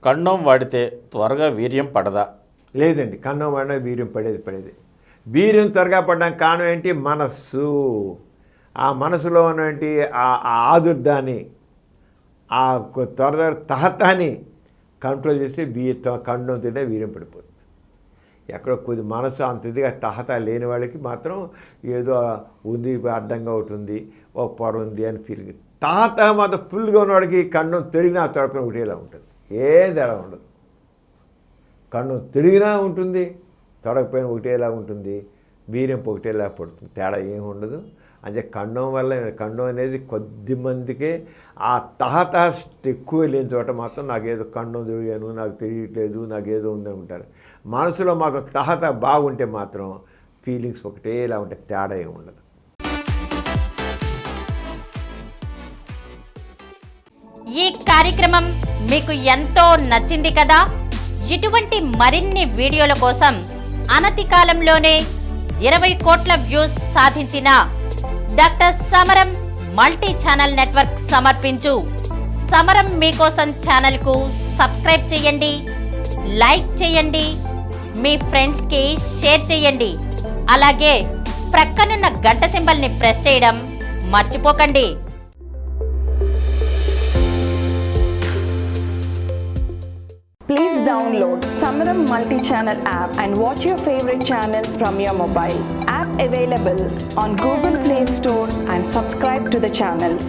కండం వాడితే త్వరగా వీర్యం పడదా? లేదండి, కండం వాడినా వీర్యం పడేది. వీర్యం త్వరగా పడడానికి కారణం ఏంటి? మనస్సు. ఆ మనసులో ఉన్నటువంటి ఆ ఆదుర్దాన్ని, ఆ తహతాన్ని కంట్రోల్ చేస్తే కండం తింటే వీర్యం పడిపోతుంది. ఎక్కడో కొద్ది మనసు అంత ఇదిగా తహత లేని వాళ్ళకి మాత్రం ఏదో ఉంది, అడ్డంగా ఉంటుంది, ఒక పొర ఉంది అని ఫీలింగ్. తహత మాత్రం ఫుల్గా ఉన్నవాడికి కండం తిరిగినా తొడపైన ఒకటేలా ఉంటుంది, ఏం తేడా ఉండదు. కండం తిరిగినా ఉంటుంది, తొడపైన ఒకటేలా ఉంటుంది, వీర్యం ఒకటేలా పడుతుంది, తేడా ఏమి ఉండదు. అంటే కండం అనేది కొద్ది మందికే. ఆ తహత ఎక్కువ లేని చోట మాత్రం నాకేదో కండం తిరిగాను, నాకు తెలియట్లేదు, నాకేదో ఉందని ఉంటారు. మనసులో మాత్రం తహత బాగుంటే మాత్రం ఫీలింగ్స్ ఒకటేలా ఉంటాయి, తేడా ఏమి ఉండదు. ఈ కార్యక్రమం మీకు ఎంతో నచ్చింది కదా. ఇటువంటి మరిన్ని వీడియోల కోసం అనతి కాలంలోనే 20 కోట్ల వ్యూస్ సాధించిన డాక్టర్ సమరం మల్టీ ఛానల్ నెట్వర్క్ సమర్పించు సమరం మీకోసం ఛానల్కు సబ్స్క్రైబ్ చేయండి, లైక్ చేయండి, మీ ఫ్రెండ్స్కి షేర్ చేయండి. అలాగే ప్రక్కనున్న గంట సింబల్ని ప్రెస్ చేయడం మర్చిపోకండి. Please download Samaram Multi-Channel app and watch your favorite channels from your mobile. App available on Google Play Store and subscribe to the channels.